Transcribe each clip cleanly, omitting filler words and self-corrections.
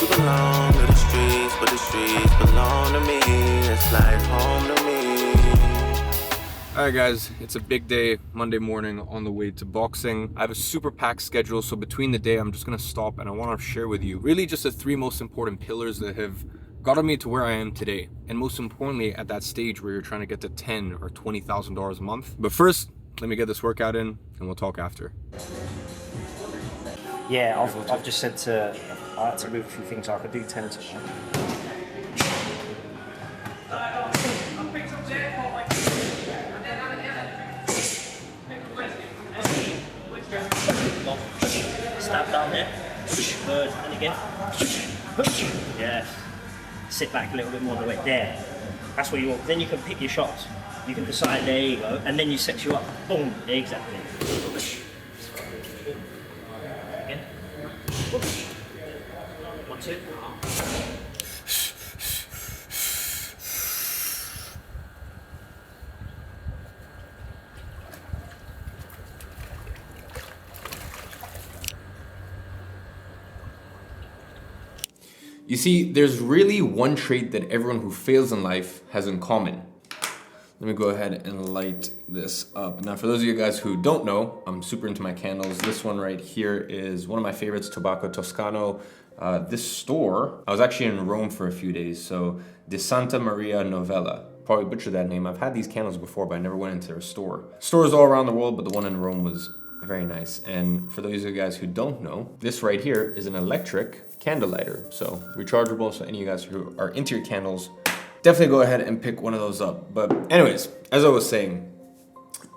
to belong to the streets, but the streets belong to me. It's like home to me. Alright guys, it's a big day, Monday morning on the way to boxing. I have a super packed schedule, so between the day I'm just gonna stop and I want to share with you really just the 3 most important pillars that have gotten me to where I am today. And most importantly, at that stage where you're trying to get to $10,000 or $20,000 a month. But first, let me get this workout in and we'll talk after. Yeah, I've just said I had to move a few things. I could do 10 to Stab down there, good, and again, yes. Sit back a little bit more of the way there. That's where you want. Then you can pick your shots. You can decide, there you go, and then you set you up. Boom, exactly. Again. 1, 2. You see, there's really one trait that everyone who fails in life has in common. Let me go ahead and light this up. Now, for those of you guys who don't know, I'm super into my candles. This one right here is one of my favorites, Tobacco Toscano. This store, I was actually in Rome for a few days, so De Santa Maria Novella. Probably butchered that name. I've had these candles before, but I never went into their store. Stores all around the world, but the one in Rome was very nice. And for those of you guys who don't know, this right here is an electric candle lighter. So rechargeable, so any of you guys who are into your candles, definitely go ahead and pick one of those up. But anyways, as I was saying,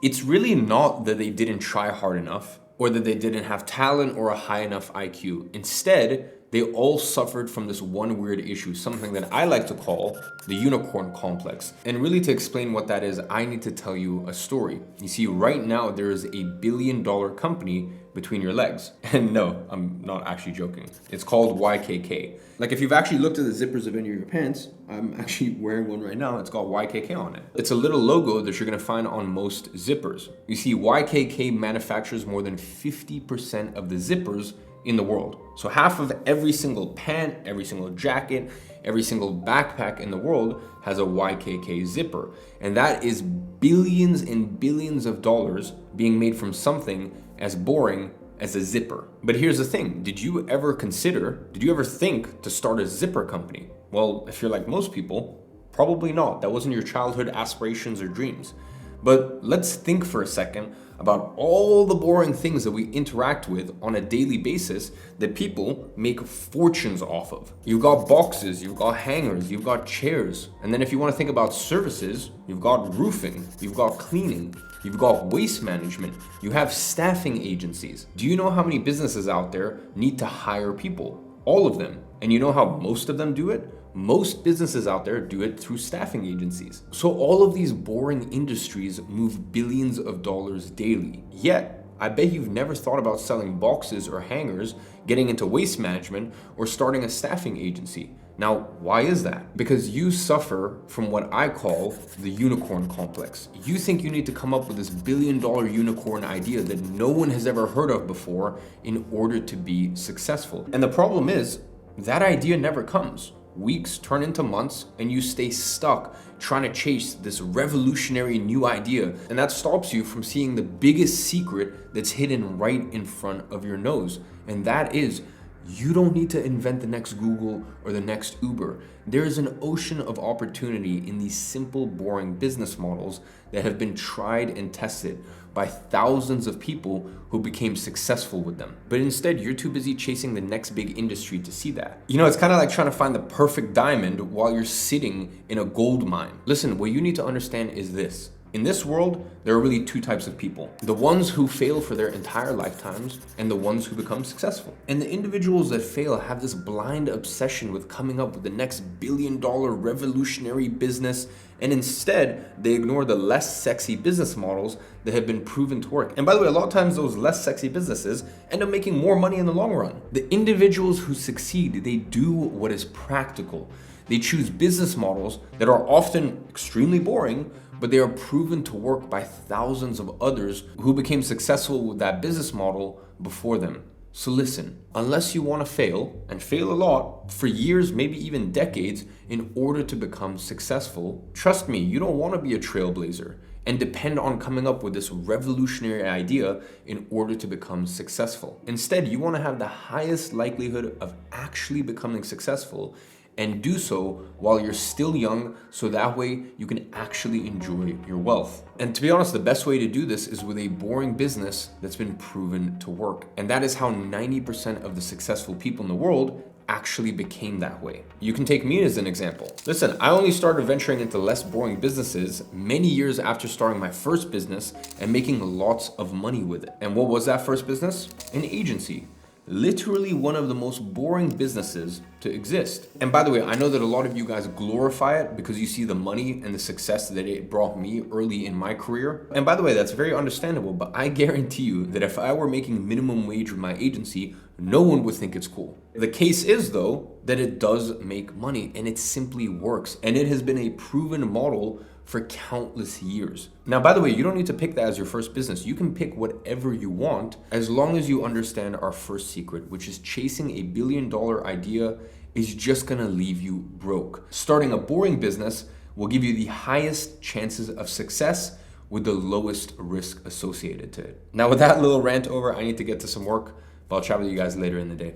it's really not that they didn't try hard enough or that they didn't have talent or a high enough IQ. Instead, they all suffered from this one weird issue, something that I like to call the unicorn complex. And really to explain what that is, I need to tell you a story. You see, right now there is $1 billion company between your legs. And no, I'm not actually joking. It's called YKK. Like if you've actually looked at the zippers of any of your pants, I'm actually wearing one right now. It's got YKK on it. It's a little logo that you're gonna find on most zippers. You see, YKK manufactures more than 50% of the zippers in the world. So half of every single pant, every single jacket, every single backpack in the world has a YKK zipper. And that is billions and billions of dollars being made from something as boring as a zipper. But here's the thing, did you ever think to start a zipper company? Well, if you're like most people, probably not. That wasn't your childhood aspirations or dreams. But let's think for a second about all the boring things that we interact with on a daily basis that people make fortunes off of. You've got boxes, you've got hangers, you've got chairs. And then if you want to think about services, you've got roofing, you've got cleaning, you've got waste management, you have staffing agencies. Do you know how many businesses out there need to hire people? All of them. And you know how most of them do it? Most businesses out there do it through staffing agencies. So all of these boring industries move billions of dollars daily. Yet, I bet you've never thought about selling boxes or hangers, getting into waste management, or starting a staffing agency. Now, why is that? Because you suffer from what I call the unicorn complex. You think you need to come up with this billion-dollar unicorn idea that no one has ever heard of before in order to be successful. And the problem is, that idea never comes. Weeks turn into months and you stay stuck trying to chase this revolutionary new idea, and that stops you from seeing the biggest secret that's hidden right in front of your nose. And that is, you don't need to invent the next Google or the next Uber. There is an ocean of opportunity in these simple, boring business models that have been tried and tested by thousands of people who became successful with them. But instead, you're too busy chasing the next big industry to see that. You know, it's kind of like trying to find the perfect diamond while you're sitting in a gold mine. Listen, what you need to understand is this. In this world, there are really 2 types of people. The ones who fail for their entire lifetimes and the ones who become successful. And the individuals that fail have this blind obsession with coming up with the next billion-dollar revolutionary business, and instead, they ignore the less sexy business models that have been proven to work. And by the way, a lot of times those less sexy businesses end up making more money in the long run. The individuals who succeed, they do what is practical. They choose business models that are often extremely boring, but they are proven to work by thousands of others who became successful with that business model before them. So listen, unless you want to fail, and fail a lot, for years, maybe even decades, in order to become successful, trust me, you don't want to be a trailblazer and depend on coming up with this revolutionary idea in order to become successful. Instead, you want to have the highest likelihood of actually becoming successful and do so while you're still young, so that way you can actually enjoy your wealth. And to be honest, the best way to do this is with a boring business that's been proven to work. And that is how 90% of the successful people in the world actually became that way. You can take me as an example. Listen, I only started venturing into less boring businesses many years after starting my first business and making lots of money with it. And what was that first business? An agency. Literally one of the most boring businesses to exist. And by the way, I know that a lot of you guys glorify it because you see the money and the success that it brought me early in my career. And by the way, that's very understandable, but I guarantee you that if I were making minimum wage with my agency, no one would think it's cool. The case is though, that it does make money and it simply works. And it has been a proven model for countless years. Now, by the way, you don't need to pick that as your first business. You can pick whatever you want as long as you understand our first secret, which is chasing a $1 billion idea is just gonna leave you broke. Starting a boring business will give you the highest chances of success with the lowest risk associated to it. Now, with that little rant over, I need to get to some work, but I'll chat with you guys later in the day.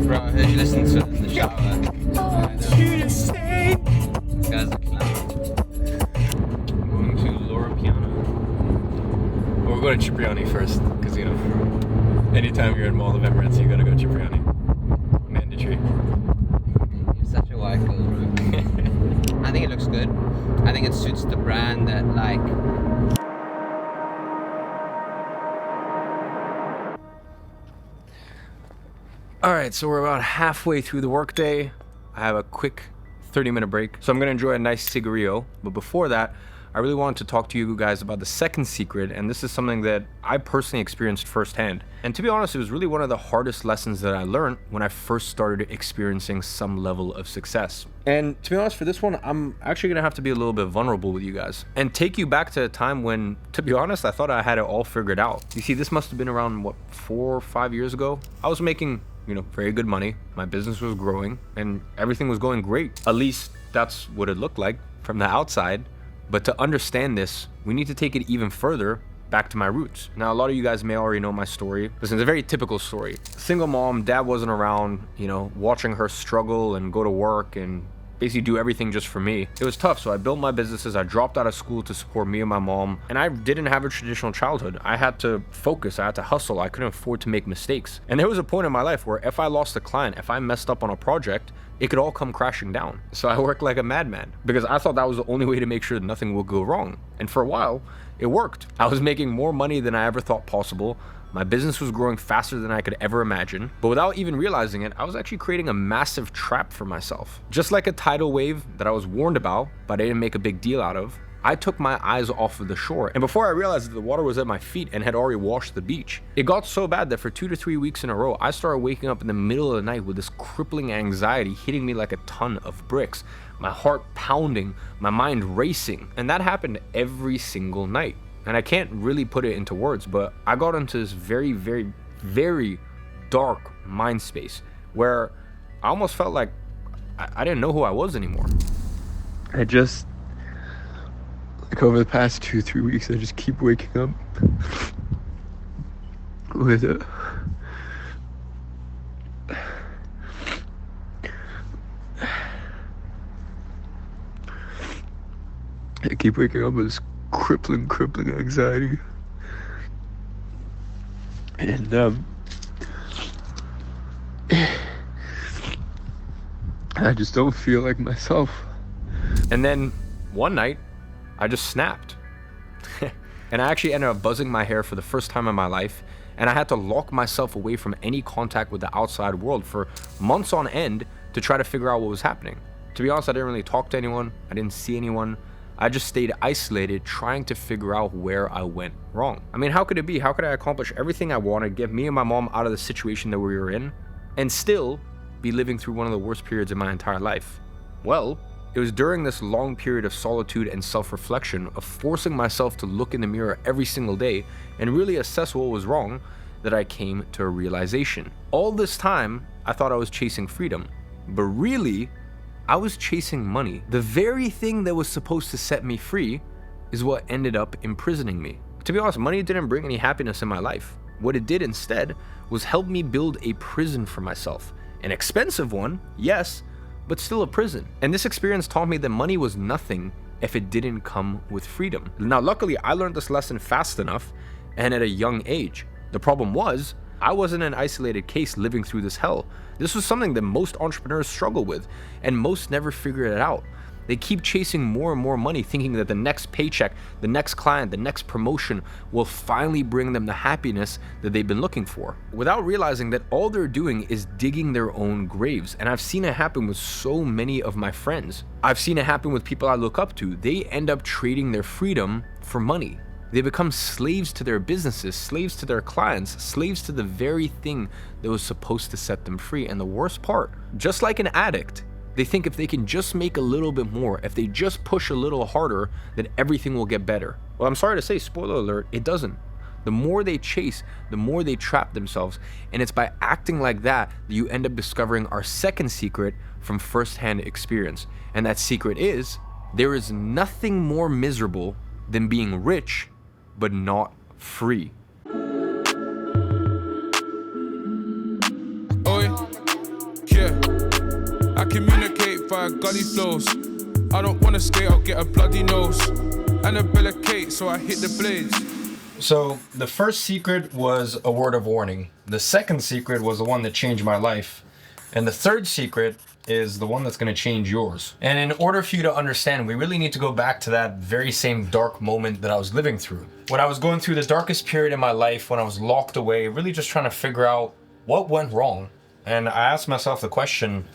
Bro, I heard you listen to it in the shower. This guy's a clown. Going to Laura Piano. Well, we're going to Cipriani first, because you know, anytime you're in Mall of Emirates, you gotta go Cipriani. Mandatory. You're such a white girl, bro. I think it looks good. I think it suits the brand that, like. All right, so we're about halfway through the workday. I have a quick 30-minute break. So I'm gonna enjoy a nice cigarillo. But before that, I really wanted to talk to you guys about the second secret, and this is something that I personally experienced firsthand. And to be honest, it was really one of the hardest lessons that I learned when I first started experiencing some level of success. And to be honest, for this one, I'm actually gonna have to be a little bit vulnerable with you guys and take you back to a time when, to be honest, I thought I had it all figured out. You see, this must have been around, what, 4 or 5 years ago? I was making, you know, very good money. My business was growing and everything was going great. At least that's what it looked like from the outside. But to understand this, we need to take it even further back to my roots. Now, a lot of you guys may already know my story. Listen, it's a very typical story. Single mom, dad wasn't around, you know, watching her struggle and go to work and basically do everything just for me. It was tough, so I built my businesses. I dropped out of school to support me and my mom, and I didn't have a traditional childhood. I had to focus, I had to hustle, I couldn't afford to make mistakes. And there was a point in my life where if I lost a client, if I messed up on a project, it could all come crashing down. So I worked like a madman because I thought that was the only way to make sure that nothing would go wrong. And for a while, it worked. I was making more money than I ever thought possible. My business was growing faster than I could ever imagine, but without even realizing it, I was actually creating a massive trap for myself. Just like a tidal wave that I was warned about, but I didn't make a big deal out of, I took my eyes off of the shore, and before I realized that the water was at my feet and had already washed the beach, it got so bad that for 2 to 3 weeks in a row, I started waking up in the middle of the night with this crippling anxiety hitting me like a ton of bricks, my heart pounding, my mind racing, and that happened every single night. And I can't really put it into words, but I got into this very, very, very dark mind space where I almost felt like I didn't know who I was anymore. I just, like over the past 2-3 weeks, I just keep waking up with I keep waking up with this crippling anxiety, and I just don't feel like myself. And then one night, I just snapped. And I actually ended up buzzing my hair for the first time in my life, and I had to lock myself away from any contact with the outside world for months on end to try to figure out what was happening. To be honest, I didn't really talk to anyone, I didn't see anyone. I just stayed isolated, trying to figure out where I went wrong. I mean, how could it be? How could I accomplish everything I wanted, get me and my mom out of the situation that we were in, and still be living through one of the worst periods in my entire life? Well, it was during this long period of solitude and self-reflection, of forcing myself to look in the mirror every single day and really assess what was wrong, that I came to a realization. All this time, I thought I was chasing freedom, but really, I was chasing money. The very thing that was supposed to set me free is what ended up imprisoning me. To be honest, money didn't bring any happiness in my life. What it did instead was help me build a prison for myself. An expensive one, yes, but still a prison. And this experience taught me that money was nothing if it didn't come with freedom. Now, luckily, I learned this lesson fast enough and at a young age. The problem was, I wasn't an isolated case living through this hell. This was something that most entrepreneurs struggle with, and most never figure it out. They keep chasing more and more money, thinking that the next paycheck, the next client, the next promotion will finally bring them the happiness that they've been looking for, without realizing that all they're doing is digging their own graves. And I've seen it happen with so many of my friends. I've seen it happen with people I look up to. They end up trading their freedom for money. They become slaves to their businesses, slaves to their clients, slaves to the very thing that was supposed to set them free. And the worst part, just like an addict, they think if they can just make a little bit more, if they just push a little harder, then everything will get better. Well, I'm sorry to say, spoiler alert, it doesn't. The more they chase, the more they trap themselves. And it's by acting like that you end up discovering our second secret from firsthand experience. And that secret is, there is nothing more miserable than being rich but not free. Oi, yeah. I communicate via gully flows. I don't wanna skate, I'll get a bloody nose. Annabella Kate, so I hit the blades. So the first secret was a word of warning. The second secret was the one that changed my life. And the third secret is the one that's going to change yours. And in order for you to understand, we really need to go back to that very same dark moment that I was living through. When I was going through the darkest period in my life, when I was locked away, really just trying to figure out what went wrong. And I asked myself the question,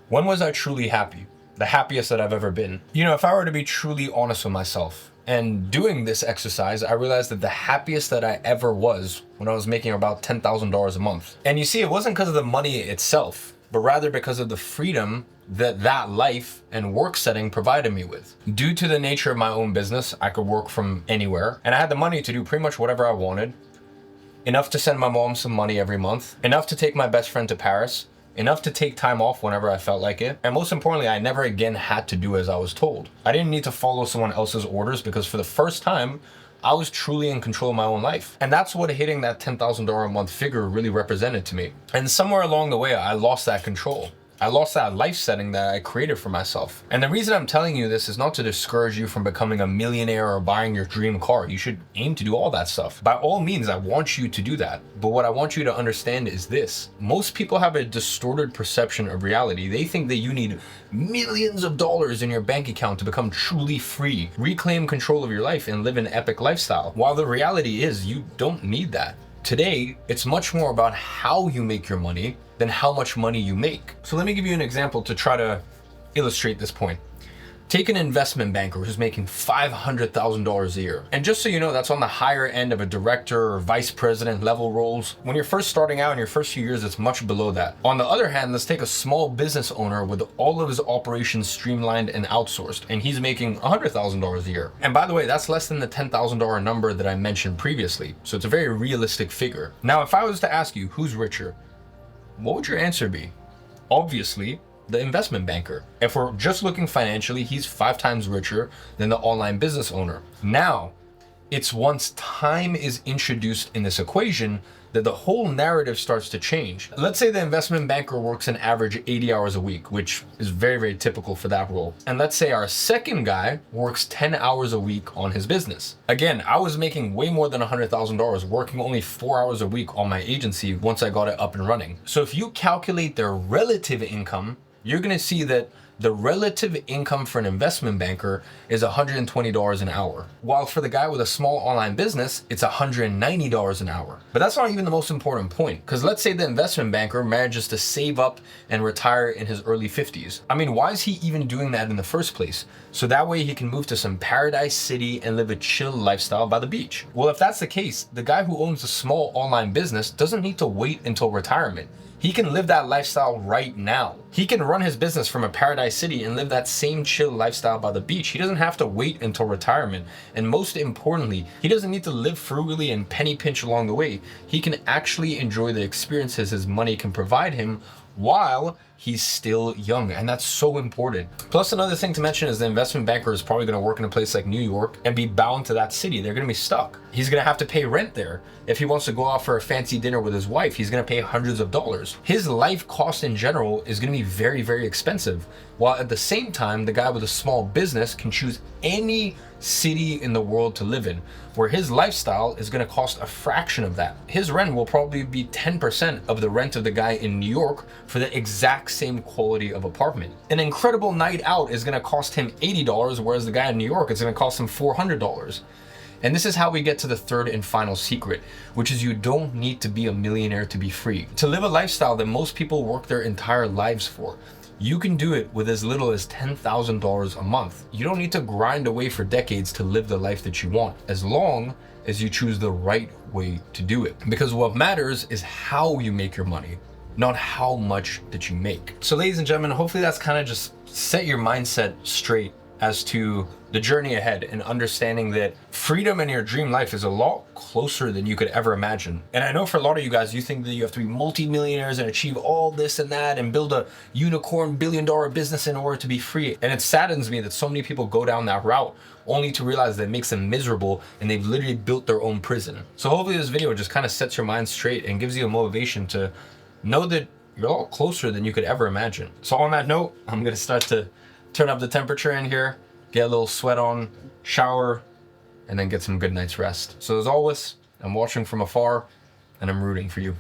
when was I truly happy? The happiest that I've ever been. You know, if I were to be truly honest with myself, and doing this exercise, I realized that the happiest that I ever was when I was making about $10,000 a month. And you see, it wasn't because of the money itself, but rather because of the freedom that that life and work setting provided me with. Due to the nature of my own business, I could work from anywhere, and I had the money to do pretty much whatever I wanted. Enough to send my mom some money every month, enough to take my best friend to Paris, enough to take time off whenever I felt like it. And most importantly, I never again had to do as I was told. I didn't need to follow someone else's orders because for the first time, I was truly in control of my own life. And that's what hitting that $10,000 a month figure really represented to me. And somewhere along the way, I lost that control. I lost that life setting that I created for myself. And the reason I'm telling you this is not to discourage you from becoming a millionaire or buying your dream car. You should aim to do all that stuff. By all means, I want you to do that. But what I want you to understand is this. Most people have a distorted perception of reality. They think that you need millions of dollars in your bank account to become truly free, reclaim control of your life, and live an epic lifestyle. While the reality is you don't need that. Today, it's much more about how you make your money than how much money you make. So let me give you an example to try to illustrate this point. Take an investment banker who's making $500,000 a year. And just so you know, that's on the higher end of a director or vice president level roles. When you're first starting out in your first few years, it's much below that. On the other hand, let's take a small business owner with all of his operations streamlined and outsourced, and he's making $100,000 a year. And by the way, that's less than the $10,000 number that I mentioned previously. So it's a very realistic figure. Now, if I was to ask you who's richer, what would your answer be? Obviously, the investment banker. If we're just looking financially, he's 5 times richer than the online business owner. Now, it's once time is introduced in this equation that the whole narrative starts to change. Let's say the investment banker works an average 80 hours a week, which is very, very typical for that role. And let's say our second guy works 10 hours a week on his business. Again, I was making way more than $100,000, working only 4 hours a week on my agency once I got it up and running. So if you calculate their relative income, you're gonna see that the relative income for an investment banker is $120 an hour. While for the guy with a small online business, it's $190 an hour. But that's not even the most important point, because let's say the investment banker manages to save up and retire in his early 50s. I mean, why is he even doing that in the first place? So that way he can move to some paradise city and live a chill lifestyle by the beach. Well, if that's the case, the guy who owns a small online business doesn't need to wait until retirement. He can live that lifestyle right now. He can run his business from a paradise city and live that same chill lifestyle by the beach. He doesn't have to wait until retirement. And most importantly, he doesn't need to live frugally and penny pinch along the way. He can actually enjoy the experiences his money can provide him while he's still young, and that's so important. Plus, another thing to mention is the investment banker is probably going to work in a place like New York and be bound to that city. They're going to be stuck. He's going to have to pay rent there. If he wants to go out for a fancy dinner with his wife, he's going to pay hundreds of dollars. His life cost in general is going to be very, very expensive. While at the same time, the guy with a small business can choose any city in the world to live in, where his lifestyle is going to cost a fraction of that. His rent will probably be 10% of the rent of the guy in New York for the exact same quality of apartment. An incredible night out is going to cost him $80, whereas the guy in New York is going to cost him $400. And this is how we get to the third and final secret, which is you don't need to be a millionaire to be free. To live a lifestyle that most people work their entire lives for, you can do it with as little as $10,000 a month. You don't need to grind away for decades to live the life that you want, as long as you choose the right way to do it. Because what matters is how you make your money, not how much that you make. So ladies and gentlemen, hopefully that's kind of just set your mindset straight as to the journey ahead and understanding that freedom in your dream life is a lot closer than you could ever imagine. And I know for a lot of you guys, you think that you have to be multi-millionaires and achieve all this and that and build a unicorn billion-dollar business in order to be free. And it saddens me that so many people go down that route only to realize that it makes them miserable and they've literally built their own prison. So hopefully this video just kind of sets your mind straight and gives you a motivation to know that you're a lot closer than you could ever imagine. So on that note, I'm gonna start to turn up the temperature in here, get a little sweat on, shower, and then get some good night's rest. So as always, I'm watching from afar and I'm rooting for you.